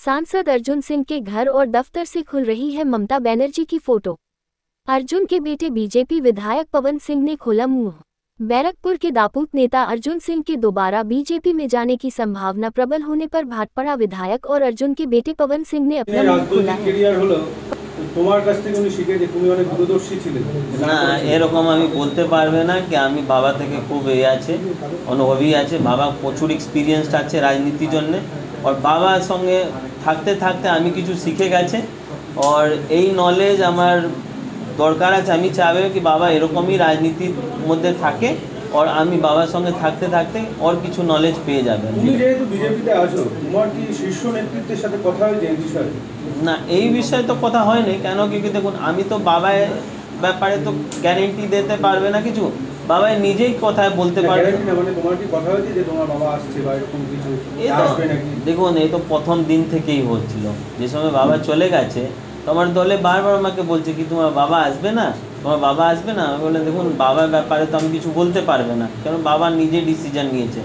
सांसद अर्जुन सिंह के घर और दफ्तर से खुल रही है ममता बनर्जी की फोटो। अर्जुन के बेटे बीजेपी विधायक पवन सिंह ने खोला मुंह। बैरकपुर के दापूत नेता अर्जुन सिंह के दोबारा बीजेपी में जाने की संभावना प्रबल होने पर भाटपाड़ा विधायक और अर्जुन के बेटे पवन सिंह ने अपना मुंह खोला है। তোমার কাছ থেকে উনি শিখে যে তুমি অনেক দূরদর্শী ছিলে না, এরকম আমি বলতে পারবে না কি আমি বাবা থেকে খুব আছে অনুভবী আছে। বাবা প্রচুর এক্সপিরিয়েন্সড আছে রাজনীতির জন্য, আর বাবার সঙ্গে থাকতে থাকতে আমি কিছু শিখে গেছে, আর এই নলেজ আমার দরকার আছে। আমি চাইবে কি বাবা এরকমই রাজনীতির মধ্যে থাকে, আর আমি বাবার সঙ্গে থাকতে থাকতে আর কিছু নলেজ পেয়ে যাবেন। তুমি যেহেতু বিজেপিতে আছো, তোমার কি শীর্ষ নেতৃত্বের সাথে কথা হয়েছে এই বিষয়ে? না, এই বিষয়ে তো কথা হয়নি। কেন কি দেখুন, আমি তো বাবার ব্যাপারে তো গ্যারেন্টি দিতে পারবে না কিছু, বাবা নিজেই কথায় বলতে পারবে। মানে তোমার কি কথা হয়েছে যে তোমার বাবা আসছে বা এরকম কিছু আসবে নাকি? দেখুন, এই তো প্রথম দিন থেকেই হচ্ছিল। যে সময় বাবা চলে গেছে তো আমার দলে বারবার আমাকে বলছে কি তোমার বাবা আসবে না, তোমার বাবা আসবে না। আমি বললাম দেখুন, বাবার ব্যাপারে তো আমি কিছু বলতে পারবে না, কারণ বাবা নিজে ডিসিশন নিয়েছে।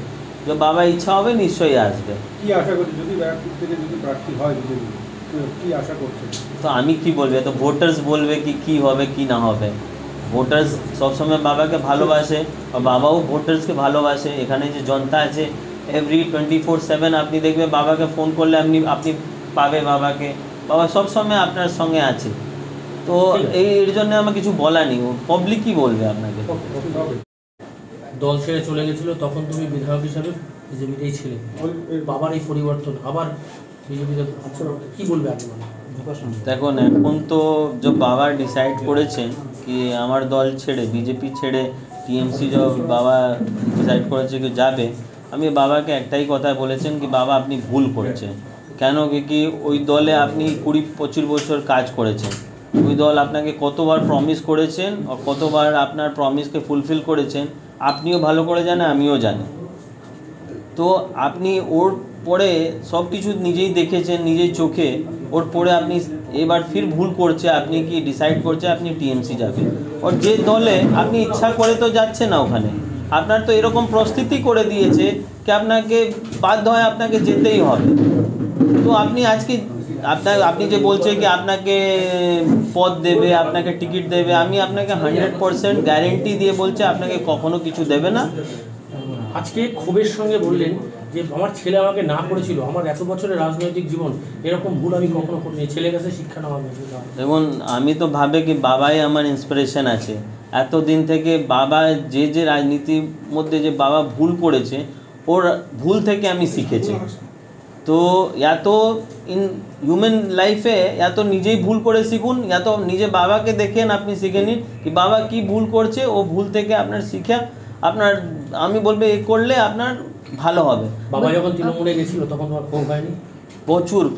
যে বাবা ইচ্ছা হবে নিশ্চয়ই আসবে। কি আশা করছি যদি ব্যারাকপুর থেকে যদি প্রার্থী হয় বিজেপি, কি আশা করছে? তো আমি কি বলবো, তো ভোটার্স বলবে কি কি হবে কি না হবে। ভোটার্স সবসময় বাবাকে ভালোবাসে, আর বাবাও ভোটার্সকে ভালোবাসে। এখানে যে জনতা আছে এভরি 24/7 আপনি দেখবে বাবাকে ফোন করলে আপনি পাবে বাবাকে। বাবা সবসময় আপনার সঙ্গে আছে। তো এর জন্য আমার কিছু বলা নেই, পাবলিকই বলবে আপনাকে। দল ছেড়ে চলে গেছিল তখন তুমি বিধায়ক হিসাবে বিজেপিতেই ছিলে, বাবার এই পরিবর্তন আবার বিজেপিতে কি বলবে আপনি? দেখুন, এখন তো যে বাবা ডিসাইড করেছেন কি আমার দল ছেড়ে বিজেপি ছেড়ে টিএমসি যে বাবা ডিসাইড করেছে কি যাবে, আমি বাবাকে একটাই কথা বলেছেন কি বাবা আপনি ভুল করেছেন। কেন কি ওই দলে আপনি 20-25 বছর কাজ করেছেন। ওই দল আপনাকে কতবার প্রমিস করেছেন আর কতবার আপনার প্রমিসকে ফুলফিল করেছেন আপনিও ভালো করে জানেন, আমিও জানি। তো আপনি ওর পরে সব কিছু নিজেই দেখেছেন নিজেই চোখে, ওর পরে আপনি এবার ফির ভুল করছে, আপনি কি ডিসাইড করছে আপনি টিএমসি যাবে। আর যে দলে আপনি ইচ্ছা করে তো যাচ্ছে না, ওখানে আপনার তো এরকম প্রস্তুতি করে দিয়েছে কি আপনাকে বাধ্য হয় আপনাকে যেতেই হবে। তো আপনি আজকে আপনি যে বলছে কি আপনাকে পদ দেবে, আপনাকে টিকিট দেবে, আমি আপনাকে 100% গ্যারেন্টি দিয়ে বলছে আপনাকে কখনো কিছু দেবে না। আজকে ক্ষোভের সঙ্গে বললেন যে আমার ছেলে আমাকে না করেছিল, আমার এত বছরের রাজনৈতিক জীবন এরকম ভুল আমি কখনো করিনি, ছেলের কাছে শিক্ষা নেওয়া। দেখুন, আমি তো ভাবে কি বাবাই আমার ইন্সপিরেশন আছে। এতদিন থেকে বাবা যে রাজনীতির মধ্যে যে বাবা ভুল করেছে, ওর ভুল থেকে আমি শিখেছি। তো এত হিউম্যান লাইফে এত নিজেই ভুল করে শিখুন, এত নিজে বাবাকে দেখেন আপনি শিখে নিন কি বাবা কি ভুল করছে, ও ভুল থেকে আপনার শিখে আপনার আমি বলবো এ করলে আপনার ভালো হবে। বাবা যখন তৃণমূলে গেছিল তখন তোমার ক্ষোভ হয়নি?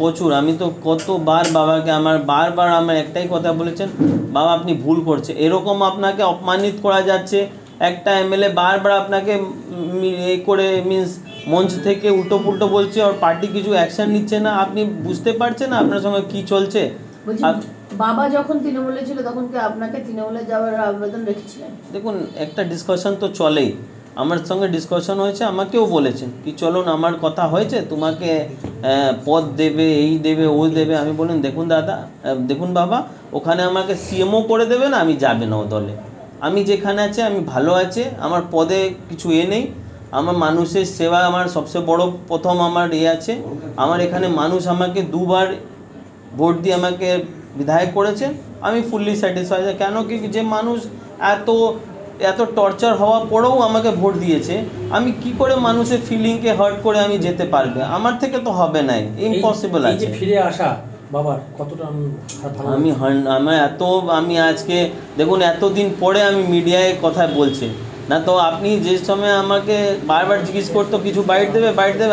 প্রচুর আমি তো কতবার বাবাকে বারবার আমার একটাই কথা বলেছেন বাবা আপনি ভুল করছে। এরকম আপনাকে অপমানিত করা যাচ্ছে, একটা এমএলএ বারবার আপনাকে এ করে মিন্স মঞ্চ থেকে উল্টো পুল্টো বলছে আর পার্টি কিছু অ্যাকশন নিচ্ছে না। আপনি বুঝতে পারছেন না আপনার সঙ্গে কি চলছে? বাবা যখন তৃণমূলে ছিল তখন কি আপনাকে তৃণমূলে যাওয়ার আবেদন রেখেছিলেন? দেখুন, একটা ডিসকাশন তো চলেই, আমার সঙ্গে ডিসকাশন হয়েছে, আমাকেও বলেছেন কি চলুন আমার কথা হয়েছে, তোমাকে পদ দেবে, এই দেবে, ও দেবে। আমি বলেন দেখুন দাদা, দেখুন বাবা, ওখানে আমাকে সিএমও করে দেবে না, আমি যাবে না ও দলে। আমি যেখানে আছে আমি ভালো আছে, আমার পদে কিছু নেই, আমার মানুষের সেবা আমার সবচেয়ে বড় প্রথম আমার আছে। আমার এখানে মানুষ আমাকে 2বার ভোট দিয়ে আমাকে বিধায়ক করেছে, আমি ফুললি স্যাটিসফাইড। কেন কি যে মানুষ এত টর্চার হওয়া পরেও আমাকে ভোট দিয়েছে, আমি কি করে মানুষের ফিলিংকে হার্ট করে আমি যেতে পারবে? আমার থেকে তো হবে না, ইম্পসিবল আছে। ফিরে আসা বাবার কতটা আমি আজকে দেখুন এতদিন পরে আমি মিডিয়ায় কথা বলছি না, তো আপনি যে সময় আমাকে বারবার জিজ্ঞেস করতো কিছু বাইট দেবে,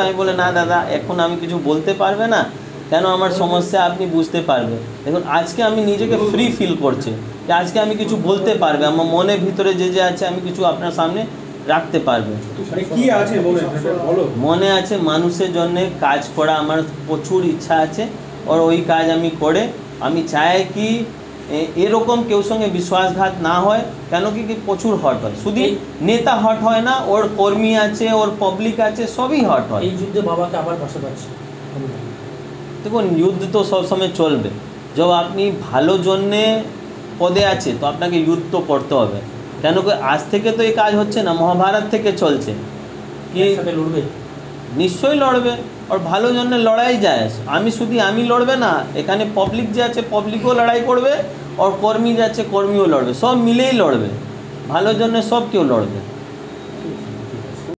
আমি বলে না দাদা এখন আমি কিছু বলতে পারবে না, কেন আমার সমস্যা আপনি বুঝতে পারবে। দেখুন আজকে আমি নিজেকে ফ্রি ফিল করছি যে আজকে আমি কিছু বলতে পারবে, আমার মনের ভিতরে যে আছে আমি কিছু আপনার সামনে রাখতে পারবে। কি আছে মনে আছে মানুষের জন্য কাজ করা আমার প্রচুর ইচ্ছা আছে, আর ওই কাজ আমি করে আমি চাই কি এরকম কেউ সঙ্গে বিশ্বাসঘাত না হয়। কেন কি প্রচুর হট হয়, শুধু নেতা হট হয় না, ওর কর্মী আছে, ওর পাবলিক আছে, সবই হট হয়। এই যুদ্ধে বাবাকে আবার পাশে পাচ্ছে, দেখুন যুদ্ধ তো সবসময় চলবে। যখন আপনি ভালো জন্যে পদে আছে তো আপনাকে যুদ্ধ তো করতে হবে। কেন কি আজ থেকে তো এই কাজ হচ্ছে না, মহাভারত থেকে চলছে কি একসাথে লড়বে? নিশ্চয়ই লড়বে, আর ভালো জন্য লড়াই যায়। আমি লড়বে না, এখানে পাবলিক যে আছে পাবলিকও লড়াই করবে, আর কর্মী যে আছে কর্মীও লড়বে, সব মিলেই লড়বে, ভালো জন্য সব কেউ লড়বে।